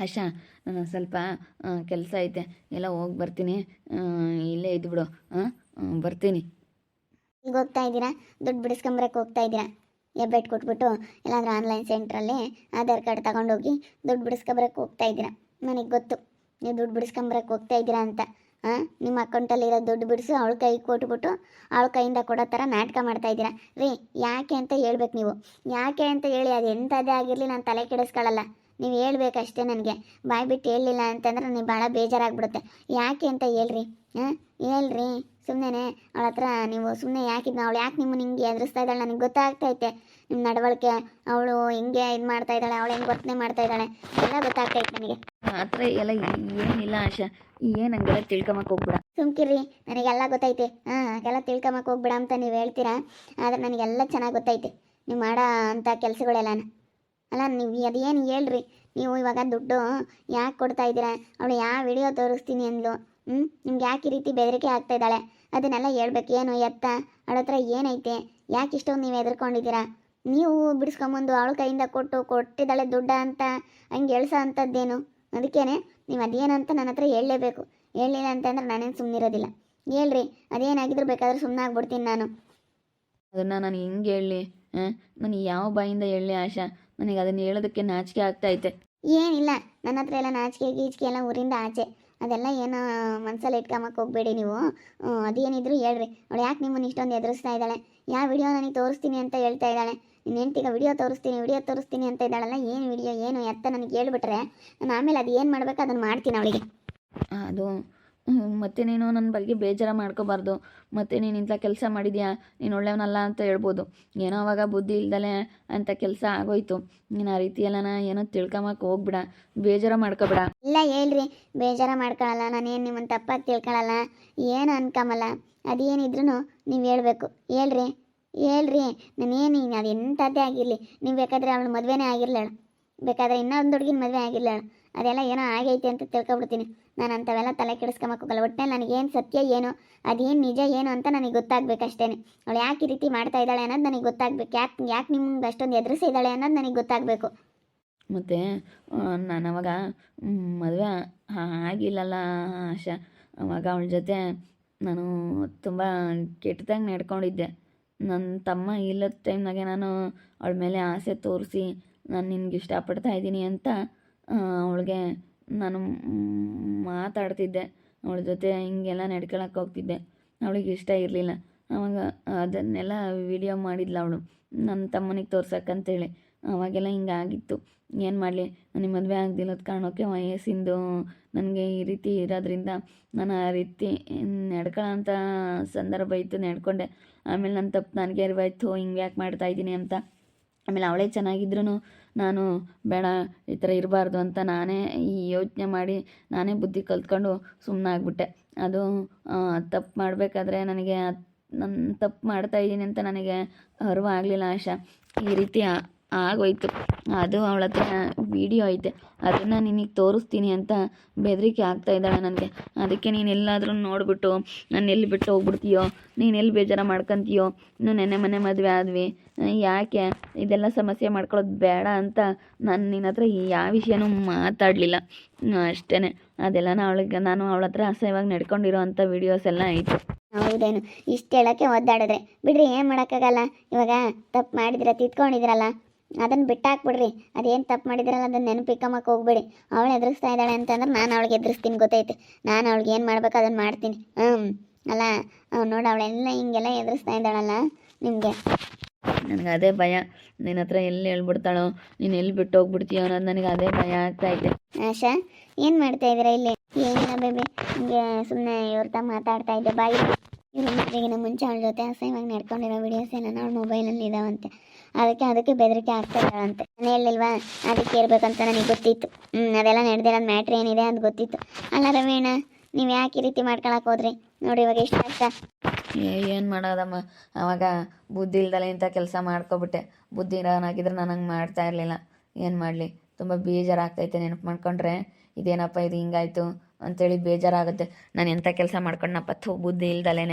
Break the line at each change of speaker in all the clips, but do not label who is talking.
ಆಶಾ, ಸ್ವಲ್ಪ ಕೆಲಸ ಐತೆ, ಎಲ್ಲ ಹೋಗಿ ಬರ್ತೀನಿ. ಇಲ್ಲೇ ಇದ್ಬಿಡು. ಬರ್ತೀನಿ.
ಈಗ ಹೋಗ್ತಾ ಇದ್ದೀರಾ? ದುಡ್ಡು ಬಿಡಿಸ್ಕೊಂಬರಕ್ಕೆ ಹೋಗ್ತಾ ಇದ್ದೀರಾ? ಹೆಬ್ಬೆಟ್ಟು ಕೊಟ್ಬಿಟ್ಟು ಎಲ್ಲಾದ್ರೂ ಆನ್ಲೈನ್ ಸೆಂಟ್ರಲ್ಲಿ ಆಧಾರ್ ಕಾರ್ಡ್ ತಗೊಂಡೋಗಿ ದುಡ್ಡು ಬಿಡಿಸ್ಕೊಂಬರಕ್ಕೆ ಹೋಗ್ತಾ ಇದ್ದೀರಾ? ನನಗೆ ಗೊತ್ತು ನೀವು ದುಡ್ಡು ಬಿಡಿಸ್ಕೊಂಬರಕ್ಕೆ ಹೋಗ್ತಾ ಇದ್ದೀರಾ ಅಂತ. ನಿಮ್ಮ ಅಕೌಂಟಲ್ಲಿರೋ ದುಡ್ಡು ಬಿಡಿಸಿ ಅವಳ ಕೈಗೆ ಕೊಟ್ಬಿಟ್ಟು ಅವಳ ಕೈಯಿಂದ ಕೊಡೋ ಥರ ನಾಟಕ ಮಾಡ್ತಾ ಇದ್ದೀರಾ ರೀ. ಯಾಕೆ ಅಂತ ಹೇಳ್ಬೇಕು ನೀವು. ಯಾಕೆ ಅಂತ ಹೇಳಿ, ಅದು ಎಂಥದ್ದೇ ಆಗಿರಲಿ ನಾನು ತಲೆ ಕೆಡಿಸ್ಕೊಳ್ಳಲ್ಲ. ನೀವು ಹೇಳ್ಬೇಕಷ್ಟೇ ನನಗೆ. ಬಾಯ್ ಬಿಟ್ಟು ಹೇಳಲಿಲ್ಲ ಅಂತಂದ್ರೆ ನನಗೆ ಭಾಳ ಬೇಜಾರಾಗ್ಬಿಡುತ್ತೆ. ಯಾಕೆ ಅಂತ ಹೇಳ್ರಿ. ಹೇಳ್ರಿ ಸುಮ್ಮನೆ. ಅವಳ ಹತ್ರ ನೀವು ಸುಮ್ಮನೆ ಯಾಕಿದ್ನ, ಅವಳು ಯಾಕೆ ನಿಮ್ಮನ್ನು ಹಿಂಗೆ ಎದುರಿಸ್ತಾ ಇದ್ದಾಳೆ ನನಗೆ ಗೊತ್ತಾಗ್ತೈತೆ. ನಿಮ್ಮ ನಡವಳಿಕೆ, ಅವಳು ಹಿಂಗೆ ಇದು ಮಾಡ್ತಾ ಇದ್ದಾಳೆ, ಅವಳು ಹೆಂಗೆ ವರ್ತನೆ ಮಾಡ್ತಾ ಇದ್ದಾಳೆ ಎಲ್ಲ ಗೊತ್ತಾಗ್ತೈತೆ ನನಗೆ.
ಆ ಥರ ಎಲ್ಲ ಏನಿಲ್ಲ ಆಶಾ, ಏನಂಗೆಲ್ಲ ತಿಳ್ಕೊಂಬಕ್ಕೆ ಹೋಗ್ಬಿಡ.
ಸುಮ್ಕಿರ್ರಿ, ನನಗೆಲ್ಲ ಗೊತ್ತೈತೆ. ಎಲ್ಲ ತಿಳ್ಕೊಂಬಕ್ಕೆ ಹೋಗ್ಬಿಡ ಅಂತ ನೀವು ಹೇಳ್ತೀರಾ, ಆದರೆ ನನಗೆಲ್ಲ ಚೆನ್ನಾಗಿ ಗೊತ್ತೈತೆ ನೀವು ಮಾಡೋ ಅಂಥ ಕೆಲಸಗಳೆಲ್ಲ. ಅಲ್ಲ, ನೀವು ಅದೇನು ಹೇಳ್ರಿ. ನೀವು ಇವಾಗ ದುಡ್ಡು ಯಾಕೆ ಕೊಡ್ತಾ ಇದ್ದೀರಾ? ಅವಳು ಯಾವ ವಿಡಿಯೋ ತೋರಿಸ್ತೀನಿ ಅಂದ್ಲು. ನಿಮ್ಗೆ ಯಾಕೆ ಈ ರೀತಿ ಬೆದರಿಕೆ ಆಗ್ತಾ ಇದ್ದಾಳೆ ಅದನ್ನೆಲ್ಲ ಹೇಳ್ಬೇಕು. ಏನು ಎತ್ತ ಅವಳ ಹತ್ರ ಏನೈತೆ? ಯಾಕೆ ಇಷ್ಟೊಂದು ನೀವು ಹೆದರ್ಕೊಂಡಿದ್ದೀರಾ? ನೀವು ಬಿಡಿಸ್ಕೊಂಬಂದು ಅವಳ ಕೈಯಿಂದ ಕೊಟ್ಟಿದ್ದಾಳೆ ದುಡ್ಡ ಅಂತ ಹಂಗೆ ಎಳ್ಸೋ ಅಂಥದ್ದೇನು? ಅದಕ್ಕೇನೆ ನೀವು ಅದೇನಂತ ನನ್ನ ಹತ್ರ ಹೇಳಲೇಬೇಕು. ಹೇಳಲಿಲ್ಲ ಅಂತಂದ್ರೆ ನಾನೇನು ಸುಮ್ಮನಿರೋದಿಲ್ಲ. ಹೇಳ್ರಿ, ಅದೇನಾಗಿದ್ರು ಬೇಕಾದ್ರೆ ಸುಮ್ಮನೆ ಆಗ್ಬಿಡ್ತೀನಿ ನಾನು.
ಅದನ್ನು ನಾನು ಹಿಂಗೆ ಹೇಳಲಿ? ನನಗೆ ಯಾವ ಬಾಯಿಂದ ಹೇಳಲಿ ಆಶಾ? ನನಗೆ ಅದನ್ನು ಹೇಳೋದಕ್ಕೆ ನಾಚಿಕೆ ಆಗ್ತಾಯಿದೆ.
ಏನಿಲ್ಲ, ನನ್ನ ಹತ್ರ ಎಲ್ಲ ನಾಚಿಕೆ ಗೀಚಿಕೆ ಎಲ್ಲ ಊರಿಂದ ಆಚೆ. ಅದೆಲ್ಲ ಏನೋ ಮನಸ್ಸಲ್ಲಿ ಇಟ್ಕೊಂಬಕ್ಕೆ ಹೋಗ್ಬೇಡಿ ನೀವು. ಅದೇನಿದ್ರು ಹೇಳ್ರಿ. ಅವಳು ಯಾಕೆ ನಿಮ್ಮನ್ನು ಇಷ್ಟೊಂದು ಎದುರಿಸ್ತಾ ಇದ್ದಾಳೆ? ಯಾವ ವಿಡಿಯೋ ನನಗೆ ತೋರಿಸ್ತೀನಿ ಅಂತ ಹೇಳ್ತಾ ಇದ್ದಾಳೆ? ನಿನ್ನ ಹೆಂಡ್ತಿಗೆ ವಿಡಿಯೋ ತೋರಿಸ್ತೀನಿ ಅಂತ ಇದ್ದಾಳಲ್ಲ. ಏನು ವಿಡಿಯೋ ಏನು ಎತ್ತ ನನಗೆ ಹೇಳ್ಬಿಟ್ರೆ ನಾನು ಆಮೇಲೆ ಅದು ಏನು ಮಾಡಬೇಕು ಅದನ್ನು ಮಾಡ್ತೀನಿ ಅವಳಿಗೆ.
ಅದು ಮತ್ತೆ ನೀನು ನನ್ನ ಬಗ್ಗೆ ಬೇಜಾರು ಮಾಡ್ಕೋಬಾರ್ದು. ಮತ್ತು ನೀನು ಇಂಥ ಕೆಲಸ ಮಾಡಿದ್ಯಾ, ನೀನು ಒಳ್ಳೆಯವನಲ್ಲ ಅಂತ ಹೇಳ್ಬೋದು. ಏನೋ ಅವಾಗ ಬುದ್ಧಿ ಇಲ್ದಲೆ ಅಂತ ಕೆಲಸ ಆಗೋಯ್ತು. ನೀನು ಆ ರೀತಿ ಎಲ್ಲನ ಏನೋ ತಿಳ್ಕೊಂಬಕ್ಕೆ ಹೋಗ್ಬಿಡ, ಬೇಜಾರು ಮಾಡ್ಕೋಬೇಡ.
ಇಲ್ಲ ಹೇಳ್ರಿ, ಬೇಜಾರು ಮಾಡ್ಕೊಳ್ಳಲ್ಲ. ನಾನೇನು ನಿಮ್ಮನ್ನು ತಪ್ಪಾಗಿ ತಿಳ್ಕೊಳ್ಳಲ್ಲ, ಏನು ಅನ್ಕೊಂಬಲ್ಲ. ಅದೇನಿದ್ರು ನೀವು ಹೇಳಬೇಕು. ಹೇಳ್ರಿ ನಾನೇನು ಅದು ಎಂಥದ್ದೇ ಆಗಿರಲಿ. ನೀವು ಬೇಕಾದರೆ ಅವಳು ಮದುವೆನೇ ಆಗಿರಲೇಳು, ಬೇಕಾದರೆ ಇನ್ನೊಂದು ಹುಡುಗಿನ ಮದುವೆ ಆಗಿರಲೇಳು, ಅದೆಲ್ಲ ಏನೋ ಆಗೈತೆ ಅಂತ ತಿಳ್ಕೊಬಿಡ್ತೀನಿ. ನಾನು ಅಂಥವೆಲ್ಲ ತಲೆ ಕೆಡಿಸ್ಕೊಂಬಕ್ಕೋಗಲ್ಲ. ಒಟ್ಟಿನಲ್ಲಿ ನನಗೇನು ಸತ್ಯ ಏನು, ಅದೇನು ನಿಜ ಏನು ಅಂತ ನನಗೆ ಗೊತ್ತಾಗಬೇಕಷ್ಟೇ. ಅವಳು ಯಾಕೆ ಈ ರೀತಿ ಮಾಡ್ತಾ ಇದ್ದಾಳೆ ಅನ್ನೋದು ನನಗೆ ಗೊತ್ತಾಗಬೇಕು. ಯಾಕೆ ನಿಮ್ಗೆ ಅಷ್ಟೊಂದು ಎದುರಿಸಿದ್ದಾಳೆ ಅನ್ನೋದು ನನಗೆ ಗೊತ್ತಾಗಬೇಕು.
ಮತ್ತು ನಾನು ಅವಾಗ ಮದುವೆ ಆಗಿಲ್ಲಲ್ಲ ಆಶಾ. ಅವಾಗ ಅವಳ ಜೊತೆ ನಾನು ತುಂಬ ಕೆಟ್ಟದಾಗಿ ನಡ್ಕೊಂಡಿದ್ದೆ. ನನ್ನ ತಮ್ಮ ಇಲ್ಲದ ಟೈಮ್ನಾಗೆ ನಾನು ಅವಳ ಮೇಲೆ ಆಸೆ ತೋರಿಸಿ ನಾನು ನಿನ್ಗೆ ಇಷ್ಟಪಡ್ತಾ ಇದ್ದೀನಿ ಅಂತ ಅವಳಿಗೆ ನಾನು ಮಾತಾಡ್ತಿದ್ದೆ. ಅವಳ ಜೊತೆ ಹಿಂಗೆಲ್ಲ ನಡ್ಕೊಳಕ್ಕೆ ಹೋಗ್ತಿದ್ದೆ. ಅವಳಿಗೆ ಇಷ್ಟ ಇರಲಿಲ್ಲ. ಆವಾಗ ಅದನ್ನೆಲ್ಲ ವಿಡಿಯೋ ಮಾಡಿದ್ಲು ಅವಳು, ನನ್ನ ತಮ್ಮನಿಗೆ ತೋರ್ಸಕ್ಕಂತೇಳಿ. ಅವಾಗೆಲ್ಲ ಹಿಂಗಾಗಿತ್ತು. ಏನು ಮಾಡಲಿ, ನನಗೆ ಮದುವೆ ಆಗದಿಲ್ಲದ ಕಾರಣಕ್ಕೆ ವಯಸ್ಸಿಂದು ನನಗೆ ಈ ರೀತಿ ಇರೋದ್ರಿಂದ ನಾನು ಆ ರೀತಿ ನಡ್ಕೊಳ್ಳೋಂಥ ಸಂದರ್ಭ ಇತ್ತು, ನಡ್ಕೊಂಡೆ. ಆಮೇಲೆ ನನ್ನ ತಪ್ಪು ನನಗೆ ಅರಿವಾಯ್ತು, ಹಿಂಗೆ ಯಾಕೆ ಮಾಡ್ತಾಯಿದ್ದೀನಿ ಅಂತ. ಆಮೇಲೆ ಅವಳೇ ಚೆನ್ನಾಗಿದ್ರೂ ನಾನು ಬೇಡ, ಈ ಥರ ಇರಬಾರ್ದು ಅಂತ ನಾನೇ ಯೋಚನೆ ಮಾಡಿ ನಾನೇ ಬುದ್ಧಿ ಕಲ್ತ್ಕೊಂಡು ಸುಮ್ಮನಾಗ್ಬಿಟ್ಟೆ. ಅದು ತಪ್ಪು ಮಾಡಬೇಕಾದ್ರೆ ನನಗೆ ನಾನು ತಪ್ಪು ಮಾಡ್ತಾಯಿದ್ದೀನಿ ಅಂತ ನನಗೆ ಅರಿವು ಆಗಲಿಲ್ಲ ಆಶಾ. ಈ ರೀತಿ ಆಗೋಯ್ತು. ಅದು ಅವಳ ಹತ್ರ ವಿಡಿಯೋ ಐತೆ, ಅದನ್ನು ನಿನಗೆ ತೋರಿಸ್ತೀನಿ ಅಂತ ಬೆದರಿಕೆ ಆಗ್ತಾಯಿದ್ದಾಳೆ ನನಗೆ. ಅದಕ್ಕೆ ನೀನು ಎಲ್ಲಾದರೂ ನೋಡಿಬಿಟ್ಟು ನಾನು ಎಲ್ಲಿ ಬಿಟ್ಟು ಹೋಗ್ಬಿಡ್ತೀಯೋ, ನೀನು ಎಲ್ಲಿ ಬೇಜಾರು ಮಾಡ್ಕೊತೀಯೋ, ಇನ್ನೂ ನೆನ್ನೆ ಮೊನ್ನೆ ಮದುವೆ ಆದ್ವಿ, ಯಾಕೆ ಇದೆಲ್ಲ ಸಮಸ್ಯೆ ಮಾಡ್ಕೊಳ್ಳೋದು ಬೇಡ ಅಂತ ನಾನು ನಿನ್ನ ಹತ್ರ ಯಾವ ವಿಷಯನೂ ಮಾತಾಡಲಿಲ್ಲ ಅಷ್ಟೇ. ಅದೆಲ್ಲ ನಾನು ಅವಳ ಹತ್ರ ಅಸಹ್ಯವಾಗಿ ನಡ್ಕೊಂಡಿರೋ ಅಂಥ ವೀಡಿಯೋಸ್ ಎಲ್ಲ ಐತೆ.
ಹೌದೇನು? ಇಷ್ಟು ಹೇಳೋಕ್ಕೆ ಒದ್ದಾಡಿದ್ರೆ ಬಿಡ್ರಿ, ಏನು ಮಾಡೋಕ್ಕಾಗಲ್ಲ. ಇವಾಗ ತಪ್ಪು ಮಾಡಿದ್ರೆ ತಿದ್ಕೊಂಡಿದ್ರಲ್ಲ, ಅದನ್ನು ಬಿಟ್ಟಾಕ್ಬಿಡ್ರಿ. ಅದೇನು ತಪ್ಪು ಮಾಡಿದ್ರಲ್ಲ ಅದನ್ನು ನೆನಪಿಕ್ಕಮ್ಮಕ್ಕೆ ಹೋಗ್ಬೇಡಿ. ಅವಳು ಎದುರಿಸ್ತಾ ಇದ್ದಾಳೆ ಅಂತಂದ್ರೆ ನಾನು ಅವಳಿಗೆ ಎದುರಿಸ್ತೀನಿ, ಗೊತ್ತೈತೆ. ನಾನು ಅವಳಿಗೆ ಏನು ಮಾಡ್ಬೇಕು ಅದನ್ನು ಮಾಡ್ತೀನಿ. ಅಲ್ಲ ನೋಡಿ, ಅವಳೆಲ್ಲ ಹಿಂಗೆಲ್ಲ ಎದುರಿಸ್ತಾ ಇದ್ದಾಳಲ್ಲ ನಿಮಗೆ.
ನನಗೆ ಅದೇ ಭಯ, ನಿನ್ನ ಹತ್ರ ಎಲ್ಲಿ ಹೇಳ್ಬಿಡ್ತಾಳೋ, ನೀನು ಎಲ್ಲಿ ಬಿಟ್ಟು ಹೋಗ್ಬಿಡ್ತೀಯೋ ಅನ್ನೋದು ನನಗೆ ಅದೇ ಭಯ ಆಗ್ತಾಯಿದೆ.
ಆಶಾ, ಏನು ಮಾಡ್ತಾ ಇದ್ದೀರಾ ಇಲ್ಲಿ? ಏನಿಲ್ಲ ಬೇಬಿ, ಹಿಂಗೆ ಸುಮ್ಮನೆ ಇವ್ರ ಮಾತಾಡ್ತಾ ಇದ್ದೆ. ಬಾಯಿ ಇವ್ರ ಮದುವೆಗಿನ ಮುಂಚೆ ಅವಳ ಜೊತೆ ಅಸಹ್ಯವಾಗಿ ನಡ್ಕೊಂಡಿರೋ ವೀಡಿಯೋಸ್ ಏನೋ ಅವಳ ಮೊಬೈಲಲ್ಲಿ ಇದಾವಂತೆ. ಅದಕ್ಕೆ ಬೆದರಿಕೆ ಆಗ್ತಾ ಇದ್ದಾಳಂತೆ. ನಾನು ಹೇಳಿಲ್ವಾ ಅದಕ್ಕೆ ಇರಬೇಕಂತ ನನಗೆ ಗೊತ್ತಿತ್ತು. ಅದೆಲ್ಲ ನಡೆದಿರೋದು ಮ್ಯಾಟ್ರ್ ಏನಿದೆ ಅಂತ ಗೊತ್ತಿತ್ತು. ಅಲ್ಲ ರವೀಣ, ನೀವು ಯಾಕೆ ಈ ರೀತಿ ಮಾಡ್ಕೊಳಕ್ಕೆ ಹೋದ್ರಿ? ನೋಡಿ ಇವಾಗ ಎಷ್ಟು ಕಷ್ಟ.
ಏನು ಮಾಡೋದಮ್ಮ, ಆವಾಗ ಬುದ್ಧಿ ಇಲ್ದಲೆ ಇಂಥ ಕೆಲಸ ಮಾಡ್ಕೊಬಿಟ್ಟೆ. ಬುದ್ಧಿ ಇರೋನಾಗಿದ್ರೆ ನಾನು ಹಂಗೆ ಮಾಡ್ತಾ ಇರಲಿಲ್ಲ. ಏನು ಮಾಡಲಿ, ತುಂಬ ಬೇಜಾರಾಗ್ತೈತೆ ನೆನಪು ಮಾಡ್ಕೊಂಡ್ರೆ. ಇದೇನಪ್ಪ ಇದು ಹಿಂಗಾಯ್ತು ಅಂಥೇಳಿ ಬೇಜಾರಾಗುತ್ತೆ. ನಾನು ಎಂಥ ಕೆಲಸ ಮಾಡ್ಕೊಂಡನಪ್ಪ, ಬುದ್ಧಿ ಇಲ್ದಲೇ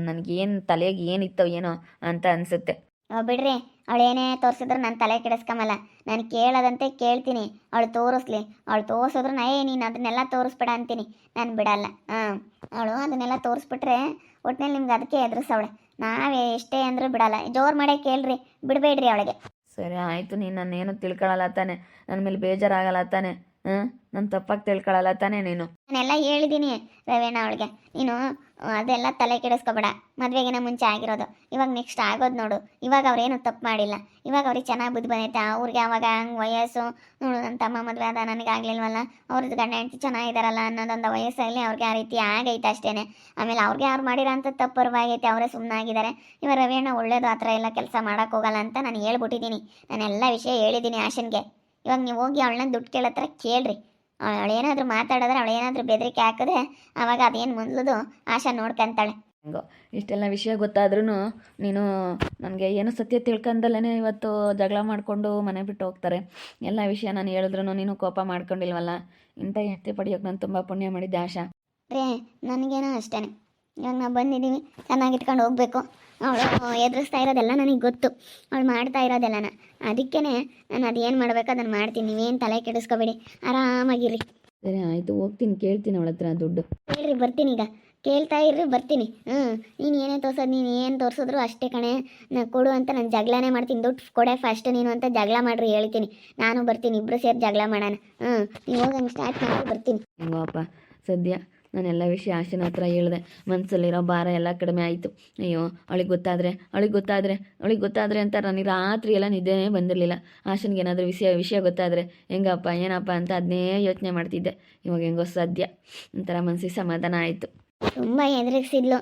ನನಗೇನು ತಲೆಗೆ ಏನಿತ್ತೋ ಏನೋ ಅಂತ ಅನಿಸುತ್ತೆ.
ಬಿಡ್ರಿ, ಅವಳು ಏನೇ ತೋರಿಸಿದ್ರು ನಾನು ತಲೆ ಕೆಡಿಸ್ಕೊಂಬಲ್ಲ. ನಾನು ಕೇಳೋದಂತೆ ಕೇಳ್ತೀನಿ. ಅವಳು ತೋರಿಸ್ಲಿ, ಅವಳು ತೋರಿಸಿದ್ರು ನೀನು ಅದನ್ನೆಲ್ಲ ತೋರಿಸ್ಬೇಡ ಅಂತೀನಿ. ನಾನು ಬಿಡಲ್ಲ. ಅವಳು ಅದನ್ನೆಲ್ಲ ತೋರಿಸ್ಬಿಟ್ರೆ ಒಟ್ಟಿನಲ್ಲಿ ನಿಮ್ಗೆ ಅದಕ್ಕೆ ಎದುರಿಸವಳೆ. ನಾವೇ ಎಷ್ಟೇ ಅಂದರೂ ಬಿಡಲ್ಲ. ಜೋರು ಮಾಡೇ ಕೇಳ್ರಿ, ಬಿಡಬೇಡ್ರಿ ಅವಳಿಗೆ.
ಸರಿ ಆಯಿತು, ನೀನು ನನ್ನೇನು ತಿಳ್ಕೊಳ್ಳಲ್ಲ ತಾನೆ, ನನ್ನ ಮೇಲೆ ಬೇಜಾರಾಗಲ್ಲ ತಾನೆ? ನಾನು ತಪ್ಪಾಗಿ ತಿಳ್ಕೊಳ್ಳಲ್ಲ ತಾನೆ ನೀನು?
ನಾನೆಲ್ಲ ಹೇಳಿದ್ದೀನಿ ರವೇಣ ಅವಳಿಗೆ. ನೀನು ಅದೆಲ್ಲ ತಲೆ ಕೆಡಿಸ್ಕೊಬೇಡ. ಮದುವೆಗಿನ ಮುಂಚೆ ಆಗಿರೋದು, ಇವಾಗ ನೆಕ್ಸ್ಟ್ ಆಗೋದು ನೋಡು. ಇವಾಗ ಅವ್ರೇನು ತಪ್ಪು ಮಾಡಿಲ್ಲ. ಇವಾಗ ಅವ್ರಿಗೆ ಚೆನ್ನಾಗಿ ಬುದ್ಧಿ ಬಂದೈತೆ. ಅವ್ರಿಗೆ ಅವಾಗ ಹಂಗೆ ವಯಸ್ಸು ನೋಡು, ನನ್ನ ತಮ್ಮ ಮದುವೆ ಆದ ನನಗೆ ಆಗಲಿಲ್ವಲ್ಲ, ಅವ್ರದ್ದು ಗಂಡ ಹೆಂಡತಿ ಚೆನ್ನಾಗಿದ್ದಾರಲ್ಲ ಅನ್ನೋದೊಂದು ವಯಸ್ಸಲ್ಲಿ ಅವ್ರಿಗೆ ಆ ರೀತಿ ಆಗೈತೆ ಅಷ್ಟೇ. ಆಮೇಲೆ ಅವ್ರಿಗೆ ಅವ್ರು ಮಾಡಿರೋಂಥ ತಪ್ಪರ್ವಾಗೈತೆ, ಅವರೇ ಸುಮ್ಮನಾಗಿದ್ದಾರೆ. ಇವಾಗ ರವೇಣ ಒಳ್ಳೇದು ಆ ಥರ ಎಲ್ಲ ಕೆಲಸ ಮಾಡೋಕ್ಕೆ ಹೋಗಲ್ಲ ಅಂತ ನಾನು ಹೇಳ್ಬಿಟ್ಟಿದ್ದೀನಿ. ನಾನೆಲ್ಲ ವಿಷಯ ಹೇಳಿದ್ದೀನಿ ಆಶನ್ಗೆ. ಇವಾಗ ನೀವು ಹೋಗಿ ಅವಳನ್ನ ದುಡ್ಡು ಕೇಳತ್ರ ಕೇಳ್ರಿ. ಅವಳೇನಾದರೂ ಮಾತಾಡಿದ್ರೆ, ಅವಳೇನಾದರೂ ಬೆದರಿಕೆ ಹಾಕಿದ್ರೆ ಆವಾಗ ಅದೇನು ಮೊದಲದು ಆಶಾ ನೋಡ್ಕೊಂತಾಳೆ.
ಹೆಂಗೋ ಇಷ್ಟೆಲ್ಲ ವಿಷಯ ಗೊತ್ತಾದ್ರೂ ನೀನು ನನಗೆ ಏನು ಸತ್ಯ ತಿಳ್ಕೊಂಡಲ್ಲೇ ಇವತ್ತು ಜಗಳ ಮಾಡಿಕೊಂಡು ಮನೆ ಬಿಟ್ಟು ಹೋಗ್ತಾರೆ. ಎಲ್ಲ ವಿಷಯ ನಾನು ಹೇಳಿದ್ರು ನೀನು ಕೋಪ ಮಾಡ್ಕೊಂಡಿಲ್ವಲ್ಲ. ಇಂಥ ಹೆಂಡತಿ ಪಡೆಯೋಕೆ ನಾನು ತುಂಬ ಪುಣ್ಯ ಮಾಡಿದ್ದೆ ಆಶಾ.
ರೇ, ನನಗೇನೋ ಅಷ್ಟೇ. ಇವಾಗ ನಾವು ಬಂದಿದ್ದೀವಿ, ಚೆನ್ನಾಗಿ ಇಟ್ಕೊಂಡು ಹೋಗಬೇಕು. ಅವಳು ಎದುರಿಸ್ತಾ ಇರೋದೆಲ್ಲ ನನಗೆ ಗೊತ್ತು, ಅವಳು ಮಾಡ್ತಾ ಇರೋದೆಲ್ಲನ. ಅದಕ್ಕೇ ನಾನು ಅದೇನು ಮಾಡಬೇಕು ಅದನ್ನು ಮಾಡ್ತೀನಿ. ನೀವೇನು ತಲೆ ಕೆಡಿಸ್ಕೊಬೇಡಿ, ಆರಾಮಾಗಿರ್ರಿ.
ಸರಿ ಆಯಿತು, ಹೋಗ್ತೀನಿ, ಕೇಳ್ತೀನಿ ಅವಳ ಹತ್ರ ದುಡ್ಡು.
ಹೇಳ್ರಿ, ಬರ್ತೀನಿ ಈಗ. ಕೇಳ್ತಾ ಇರ್ರಿ, ಬರ್ತೀನಿ. ನೀನು ಏನೇ ತೋರ್ಸೋದು, ನೀನು ಏನು ತೋರಿಸಿದ್ರು ಅಷ್ಟೇ ಕಣೆ. ನಾನು ಕೊಡು ಅಂತ ನಾನು ಜಗಳನೇ ಮಾಡ್ತೀನಿ. ದುಡ್ಡು ಕೊಡೆ ಫಸ್ಟ್ ನೀನು ಅಂತ ಜಗಳ ಮಾಡ್ರಿ ಹೇಳ್ತೀನಿ. ನಾನು ಬರ್ತೀನಿ, ಇಬ್ಬರು ಸೇರಿ ಜಗಳ ಮಾಡೋಣ. ನೀವು ಹೋಗಂಗೆ ಸ್ಟಾರ್ಟ್ ಮಾಡಿ ಬರ್ತೀನಿ.
ಹೆಂಗೋ ಅಪ್ಪ, ಸದ್ಯ ನಾನೆಲ್ಲ ವಿಷಯ ಆಶನ ಹತ್ರ ಹೇಳಿದೆ. ಮನಸ್ಸಲ್ಲಿರೋ ಭಾರ ಎಲ್ಲ ಕಡಿಮೆ ಆಯಿತು. ಅಯ್ಯೋ ಅವಳಿಗೆ ಗೊತ್ತಾದರೆ ಅಂತ ನನಗೆ ರಾತ್ರಿ ಎಲ್ಲ ನಿದ್ದೆನೇ ಬಂದಿರಲಿಲ್ಲ. ಆಶನ್ಗೆ ಏನಾದರೂ ವಿಷಯ ಗೊತ್ತಾದರೆ ಹೆಂಗಪ್ಪ ಏನಪ್ಪ ಅಂತ ಅದನ್ನೇ ಯೋಚನೆ ಮಾಡ್ತಿದ್ದೆ. ಇವಾಗ ಹೆಂಗೋ ಸದ್ಯ ಒಂಥರ ಮನಸ್ಸಿಗೆ ಸಮಾಧಾನ ಆಯಿತು.
ತುಂಬ ಹೆದರಿಸಿದ್ಲು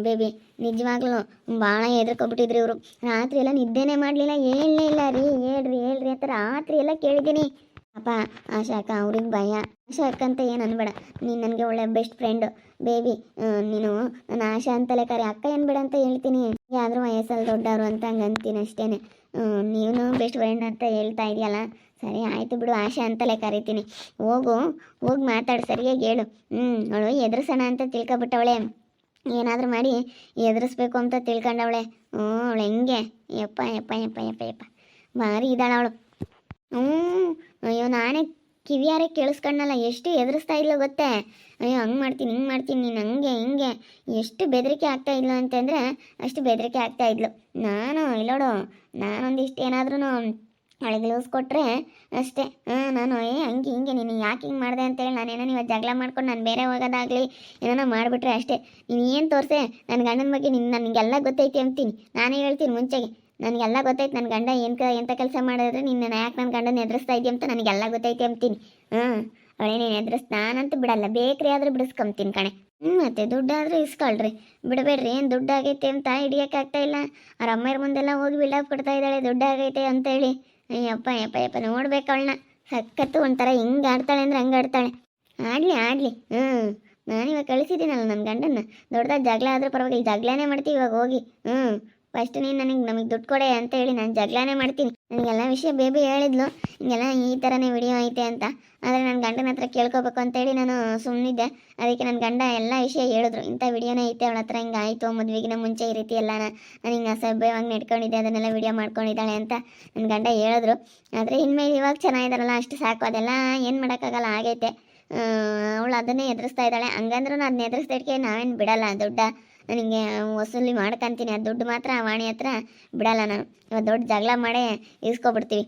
ಬೇಬಿ, ನಿಜವಾಗ್ಲೂ ಭಾಳ ಹೆದರ್ಕೊಬಿಟ್ಟಿದ್ರಿ ಇವರು. ರಾತ್ರಿ ಎಲ್ಲ ನಿದ್ದೆನೇ ಮಾಡಲಿಲ್ಲ, ಹೇಳಲೇ ಇಲ್ಲ. ಹೇಳ್ರಿ ಅಂತ ರಾತ್ರಿ ಎಲ್ಲ ಕೇಳಿದ್ದೀನಿ. ಅಪ್ಪ ಆಶಾ ಅಕ್ಕ ಅವ್ರಿಗೆ ಭಯ. ಆಶಾ ಅಕ್ಕ ಅಂತ ಏನು ಅನ್ಬೇಡ, ನೀನು ನನಗೆ ಒಳ್ಳೆ ಬೆಸ್ಟ್ ಫ್ರೆಂಡು ಬೇಬಿ. ನೀನು ನನ್ನ ಆಶಾ ಅಂತಲೇ ಕರೆ, ಅಕ್ಕ ಏನು ಬೇಡ ಅಂತ ಹೇಳ್ತೀನಿ. ಯಾದರೂ ವಯಸ್ಸಲ್ಲಿ ದೊಡ್ಡವರು ಅಂತ ಹಂಗೆ ಅಂತೀನಿ ಅಷ್ಟೇ. ನೀನು ಬೆಸ್ಟ್ ಫ್ರೆಂಡ್ ಅಂತ ಹೇಳ್ತಾ ಇದೆಯಲ್ಲ, ಸರಿ ಆಯಿತು ಬಿಡು, ಆಶಾ ಅಂತಲೇ ಕರಿತೀನಿ. ಹೋಗಿ ಮಾತಾಡು, ಸರಿಯಾಗಿ ಹೇಳು. ಅವಳು ಎದುರಿಸೋಣ ಅಂತ ತಿಳ್ಕೊಬಿಟ್ಟವಳೆ. ಏನಾದರೂ ಮಾಡಿ ಎದುರಿಸ್ಬೇಕು ಅಂತ ತಿಳ್ಕೊಂಡವಳೆ. ಅವಳು ಹೆಂಗೆ ಯಪ್ಪ ಭಾರಿ ಇದ್ದಾಳೆ ಅವಳು. ಅಯ್ಯೋ ನಾನೇ ಕಿವಿಯಾರೆ ಕೇಳಿಸ್ಕೊಂಡಲ್ಲ, ಎಷ್ಟು ಎದುರಿಸ್ತಾ ಇಲ್ಲ ಗೊತ್ತೇ. ಅಯ್ಯೋ ಹಂಗೆ ಮಾಡ್ತೀನಿ, ಹಿಂಗೆ ಮಾಡ್ತೀನಿ, ನೀನು ಹಂಗೆ ಹಿಂಗೆ ಎಷ್ಟು ಬೆದರಿಕೆ ಆಗ್ತಾ ಇಲ್ಲ ಅಂತಂದರೆ ಅಷ್ಟು ಬೆದರಿಕೆ ಆಗ್ತಾ ಇದ್ಲು. ಇಲ್ಲೋಡು, ನಾನೊಂದಿಷ್ಟು ಏನಾದ್ರೂ ಅವಳಿಗೆ ಲೂಸ್ ಕೊಟ್ಟರೆ ಅಷ್ಟೇ. ನಾನು ಹಂಗೆ ಹಿಂಗೆ ನೀನು ಯಾಕೆ ಹಿಂಗೆ ಮಾಡಿದೆ ಅಂತೇಳಿ ನಾನೇನೋ ನೀವು ಜಗಳ ಮಾಡ್ಕೊಂಡು ನಾನು ಬೇರೆ ಹೋಗೋದಾಗಲಿ ಏನೋ ಮಾಡಿಬಿಟ್ರೆ ಅಷ್ಟೇ. ನೀನು ಏನು ತೋರಿಸೆ ನನ್ನ ಗಂಡನ ಬಗ್ಗೆ ನನಗೆಲ್ಲ ಗೊತ್ತೈತಿ ಅಂತೀನಿ. ನಾನೇ ಹೇಳ್ತೀನಿ ಮುಂಚೆಗೆ, ನನಗೆಲ್ಲ ಗೊತ್ತೈತೆ ನನ್ನ ಗಂಡ ಎಂಥ ಕೆಲಸ ಮಾಡಿದ್ರೆ ನೀನು ಯಾಕೆ ನನ್ನ ಗಂಡನ ಎದುರಿಸ್ತಾ ಇದೆಯಾ ಅಂತ ನನಗೆಲ್ಲ ಗೊತ್ತೈತಿ ಅಂತೀನಿ. ಅವಳೇ ನೀನು ನಾನಂತೂ ಬಿಡಲ್ಲ, ಬೇಕ್ರಿ ಆದರೂ ಬಿಡಿಸ್ಕೊಂತೀನಿ ಕಣೆ. ಮತ್ತೆ ದುಡ್ಡಾದರೂ ಇಸ್ಕೊಳ್ರಿ, ಬಿಡಬೇಡ್ರಿ. ಏನು ದುಡ್ಡಾಗೈತೆ ಅಂತ ಹಿಡಿಯೋಕ್ಕಾಗ್ತಾ ಇಲ್ಲ. ಅವ್ರ ಅಮ್ಮಯ್ರ ಮುಂದೆಲ್ಲ ಹೋಗಿ ಬಿಲ್ಡಪ್ ಕೊಡ್ತಾ ಇದ್ದಾಳೆ ದುಡ್ಡಾಗೈತೆ ಅಂತೇಳಿ. ಯಪ್ಪ ನೋಡ್ಬೇಕು ಅವಳನ್ನ. ಸಖತ್ತು ಒಂಥರ ಹೆಂಗೆ ಆಡ್ತಾಳೆ ಅಂದರೆ ಹಂಗೆ ಆಡ್ತಾಳೆ. ಆಡಲಿ ನಾನಿವಾಗ ಕಳಿಸಿದ್ದೀನಲ್ಲ ನನ್ನ ಗಂಡನ್ನ. ದೊಡ್ಡದಾಗಿ ಜಗಳ ಆದರೂ ಪರವಾಗಿಲ್ಲ, ಜಗಳನೇ ಮಾಡ್ತೀವಿ ಇವಾಗ ಹೋಗಿ. ಫಸ್ಟ್ ನೀನು ನಮಗೆ ದುಡ್ಡು ಕೊಡೆ ಅಂತ ಹೇಳಿ ನಾನು ಜಗಳನೇ ಮಾಡ್ತೀನಿ. ನನಗೆಲ್ಲ ವಿಷಯ ಬೇಬಿ ಹೇಳಿದ್ಲು, ಹಿಂಗೆಲ್ಲ ಈ ಥರನೇ ವಿಡಿಯೋ ಐತೆ ಅಂತ. ಆದರೆ ನನ್ನ ಗಂಡನ ಹತ್ರ ಕೇಳ್ಕೊಬೇಕು ಅಂತೇಳಿ ನಾನು ಸುಮ್ಮನಿದ್ದೆ. ಅದಕ್ಕೆ ನನ್ನ ಗಂಡ ಎಲ್ಲ ವಿಷಯ ಹೇಳಿದ್ರು, ಇಂಥ ವಿಡಿಯೋನೇ ಐತೆ ಅವಳ ಹತ್ರ, ಹಿಂಗೆ ಆಯಿತು ಮದುವೆಗಿನ ಮುಂಚೆ ಈ ರೀತಿ ಎಲ್ಲ ನಾನು ಹಿಂಗೆ ಅಸಭ್ಯವಾಗಿ ನಡ್ಕೊಂಡಿದ್ದೆ, ಅದನ್ನೆಲ್ಲ ವಿಡಿಯೋ ಮಾಡ್ಕೊಂಡಿದ್ದಾಳೆ ಅಂತ ನನ್ನ ಗಂಡ ಹೇಳಿದ್ರು. ಆದರೆ ಇನ್ಮೇಲೆ ಇವಾಗ ಚೆನ್ನಾಗಿದ್ದಾರಲ್ಲ ಅಷ್ಟು ಸಾಕು, ಅದೆಲ್ಲ ಏನು ಮಾಡೋಕ್ಕಾಗಲ್ಲ, ಆಗೈತೆ. ಅವಳು ಅದನ್ನೇ ಎದುರಿಸ್ತಾ ಇದ್ದಾಳೆ. ಹಂಗಂದ್ರೂ ಅದನ್ನ ಎದುರಿಸ್ದಕ್ಕೆ ನಾವೇನು ಬಿಡಲ್ಲ. ನನಗೆ ವಸೂಲಿ ಮಾಡ್ಕೊಂತೀನಿ, ಆ ದುಡ್ಡು ಮಾತ್ರ ಆ ವಾಣಿ ಹತ್ರ ಬಿಡಲ್ಲ ನಾನು. ಇವಾಗ ದೊಡ್ಡ ಜಗಳ ಮಾಡೇ ಇಸ್ಕೊಬಿಡ್ತೀವಿ.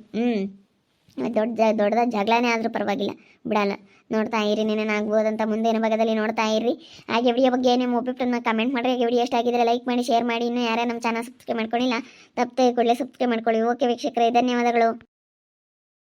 ದೊಡ್ಡದಾದ ಜಗಳನೇ ಆದರೂ ಪರವಾಗಿಲ್ಲ, ಬಿಡಲ್ಲ. ನೋಡ್ತಾ ಇರಿ, ಏನೇನಾಗ್ಬೋದಂತ ಮುಂದಿನ ಭಾಗದಲ್ಲಿ ನೋಡ್ತಾ ಇರ್ರಿ. ಹಾಗೆ ವಿಡಿಯೋ ಬಗ್ಗೆ ನಿಮ್ಮ ಒಪ್ಪಿಟ್ಟನ್ನು ಕಮೆಂಟ್ ಮಾಡಿರಿ. ಹಾಗೆ ವಿಡಿಯೋ ಎಷ್ಟಾಗಿದ್ರೆ ಲೈಕ್ ಮಾಡಿ, ಶೇರ್ ಮಾಡಿ. ಇನ್ನೂ ಯಾರೇ ನಮ್ಮ ಚಾನಲ್ ಸಬ್ಸ್ಕ್ರೈಬ್ ಮಾಡ್ಕೊಂಡಿಲ್ಲ ತಪ್ಪದೆ ಕೂಡಲೇ ಸಬ್ಸ್ಕ್ರೈಬ್ ಮಾಡ್ಕೊಳ್ಳಿ. ಓಕೆ ವೀಕ್ಷಕರೇ, ಧನ್ಯವಾದಗಳು.